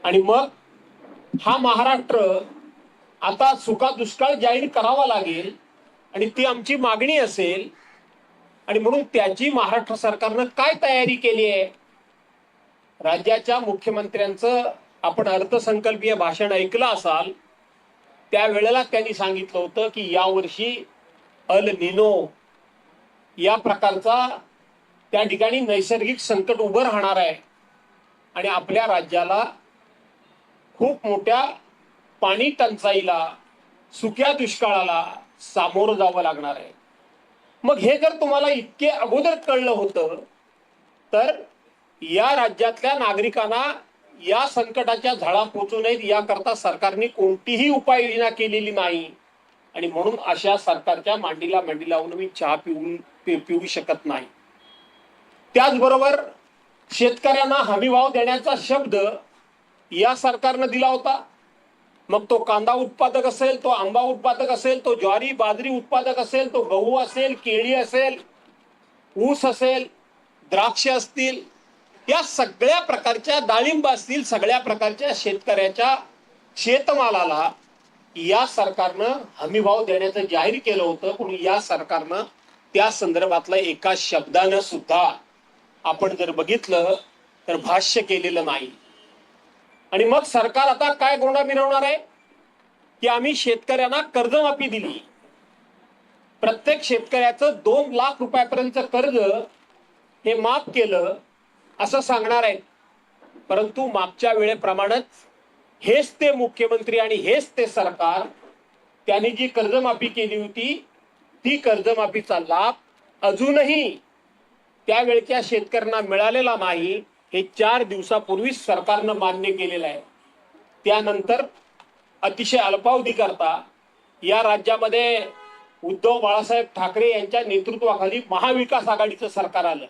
आणि मग हा महाराष्ट्र आता सुका दुष्काळ जाहीर करावा लागेल आणि ती आमची मागणी असेल. आणि म्हणून त्याची महाराष्ट्र सरकारनं काय तयारी केली आहे? राज्याच्या मुख्यमंत्र्यांचं आपण अर्थसंकल्पीय भाषण ऐकलं असाल. त्यावेळेला त्यांनी सांगितलं होतं की यावर्षी अल निनो या प्रकारचा त्या ठिकाणी नैसर्गिक संकट उभं राहणार आहे आणि आपल्या राज्याला खूप मोठ्या पाणी टंचाईला, सुक्या दुष्काळाला सामोरं जावं लागणार आहे. मग हे जर तुम्हाला इतके अगोदर कळलं होतं तर या राज्यातल्या नागरिकांना या संकटाच्या झळा पोचू नयेत याकरता सरकारने कोणतीही उपाययोजना केलेली नाही. आणि म्हणून अशा सरकारच्या मांडीला मांडी लावून मी चहा पिऊ शकत नाही. त्याचबरोबर शेतकऱ्यांना हमीभाव देण्याचा शब्द या सरकारनं दिला होता. मग तो कांदा उत्पादक असेल, तो आंबा उत्पादक असेल, तो ज्वारी बाजरी उत्पादक असेल, तो गहू असेल, केळी असेल, ऊस असेल, द्राक्ष असतील, या सगळ्या प्रकारच्या डाळिंब असतील, सगळ्या प्रकारच्या शेतकऱ्याच्या शेतमालाला या सरकारनं हमीभाव देण्याचं जाहीर केलं होतं. पण या सरकारनं त्या संदर्भातलं एका शब्दानं सुद्धा आपण जर बघितलं तर भाष्य केलेलं नाही. आणि मग सरकार आता काय गोंडा मिरवणार आहे की आम्ही शेतकऱ्यांना कर्जमाफी दिली, प्रत्येक शेतकऱ्याचं 2 लाख रुपयापर्यंत कर्ज हे माफ केलं असं सांगणार आहे. परंतु मागच्या वेळेप्रमाणेच हेच ते मुख्यमंत्री आणि हेच ते सरकार त्यांनी जी कर्जमाफी केली होती ती कर्जमाफीचा लाभ अजूनही त्यावेळच्या शेतकऱ्यांना मिळालेला नाही. हे 4 दिवसापूर्वीच सरकारनं मान्य केलेलं आहे. त्यानंतर अतिशय अल्पावधी करता या राज्यामध्ये उद्धव बाळासाहेब ठाकरे यांच्या नेतृत्वाखाली महाविकास आघाडीचं सरकार आलं.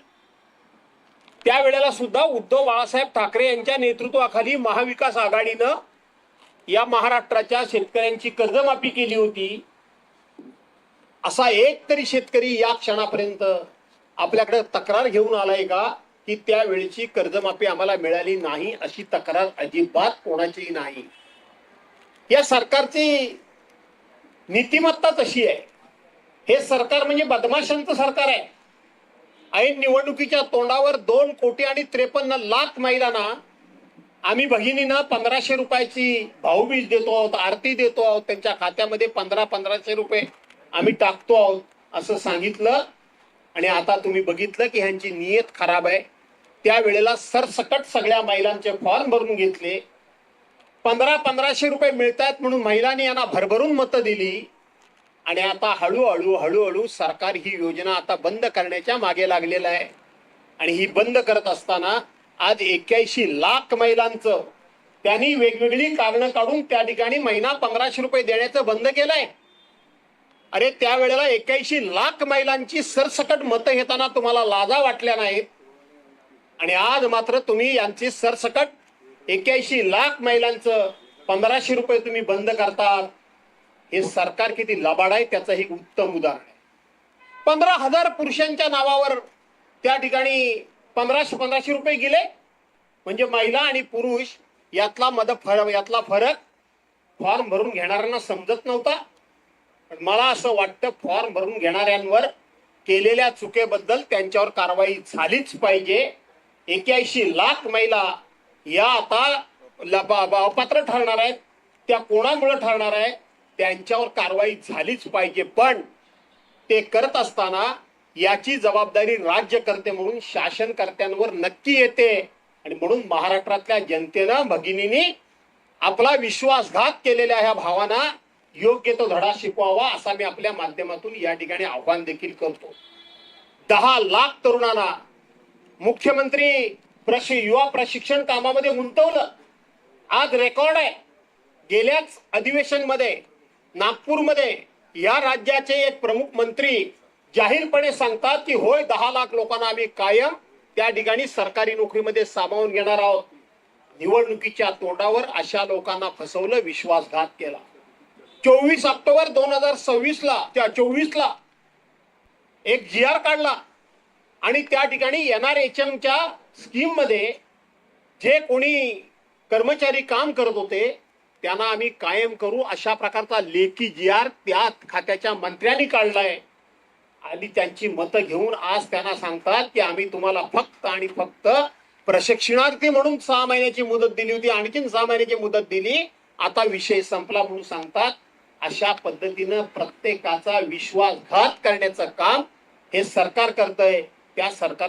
त्यावेळेला सुद्धा उद्धव बाळासाहेब ठाकरे यांच्या नेतृत्वाखाली महाविकास आघाडीनं या महाराष्ट्राच्या शेतकऱ्यांची कर्जमाफी केली होती. असा एक तरी शेतकरी या क्षणापर्यंत आपल्याकडे तक्रार घेऊन आलाय का की त्यावेळीची कर्जमाफी आम्हाला मिळाली नाही? अशी तक्रार अजिबात कोणाचीही नाही. या सरकारची नीतिमत्ता तशी आहे. हे सरकार म्हणजे बदमाशांचं सरकार आहे. ऐन निवडणुकीच्या तोंडावर 2,53,00,000 महिलांना आम्ही भगिनींना 1,500 रुपयाची भाऊबीज देतो आहोत, आरती देतो आहोत, त्यांच्या खात्यामध्ये 1,500 रुपये आम्ही टाकतो आहोत असं सांगितलं. आणि आता तुम्ही बघितलं की ह्यांची नियत खराब आहे. त्यावेळेला सरसकट सगळ्या महिलांचे फॉर्म भरून घेतले. 1,500 रुपये मिळतात म्हणून महिलांनी यांना भरभरून मतं दिली. आणि आता हळूहळू सरकार ही योजना आता बंद करण्याच्या मागे लागलेलं आहे. आणि ही बंद करत असताना आज 81 लाख महिलांचं त्यांनी वेगवेगळी कारणं काढून त्या ठिकाणी महिना 1,500 रुपये देण्याचं बंद केलंय. अरे त्यावेळेला 81 लाख महिलांची सरसकट मतं घेताना तुम्हाला लाजा वाटल्या नाहीत आणि आज मात्र तुम्ही यांची सरसकट 81 लाख महिलांचं 1,500 रुपये तुम्ही बंद करतात. हे सरकार किती लबाड आहे त्याचं एक उत्तम उदाहरण आहे. 15,000 पुरुषांच्या नावावर त्या ठिकाणी 1,500 रुपये गेले. म्हणजे महिला आणि पुरुष यातला फरक फॉर्म भरून घेणाऱ्यांना समजत नव्हता. पण मला असं वाटतं फॉर्म भरून घेणाऱ्यांवर केलेल्या चुकीबद्दल त्यांच्यावर कारवाई झालीच पाहिजे. 81 लाख महिला या आता अपात्र ठरणार आहेत. त्या कोणामुळे ठरणार आहे त्यांच्यावर कारवाई झालीच पाहिजे. पण ते करत असताना याची जबाबदारी राज्यकर्ते म्हणून शासनकर्त्यांवर नक्की येते. आणि म्हणून महाराष्ट्रातल्या जनतेनं भगिनींनी आपला विश्वासघात केलेल्या ह्या भावांना योग्य तो धडा शिकवावा असा मी आपल्या माध्यमातून या ठिकाणी आव्हान देखील करतो. 10 लाख तरुणांना मुख्यमंत्री युवा प्रशिक्षण कामामध्ये गुंतवलं. आज रेकॉर्ड आहे. गेल्याच अधिवेशनमध्ये नागपूरमध्ये या राज्याचे एक प्रमुख मंत्री जाहीरपणे सांगतात की होय 10 लाख लोकांना आम्ही कायम त्या ठिकाणी सरकारी नोकरीमध्ये सामावून घेणार आहोत. निवडणुकीच्या तोंडावर अशा लोकांना फसवलं, विश्वासघात केला. 24 ऑक्टोबर 2024ला एक GR काढला आणि त्या ठिकाणी NRHMच्या स्कीम मध्ये जे कोणी कर्मचारी काम करत होते त्यांना आम्ही कायम करू अशा प्रकारचा लेखी GR त्या खात्याच्या मंत्र्यांनी काढलाय आणि त्यांची मतं घेऊन आज त्यांना सांगतात की आम्ही तुम्हाला फक्त आणि फक्त प्रशिक्षणार्थी म्हणून 6 महिन्याची मुदत दिली होती, आणखीन 6 महिन्याची मुदत दिली, आता विषय संपला म्हणून सांगतात. अशा पद्धतीनं प्रत्येकाचा विश्वासघात करण्याचं काम हे सरकार करतंय. त्या सरकार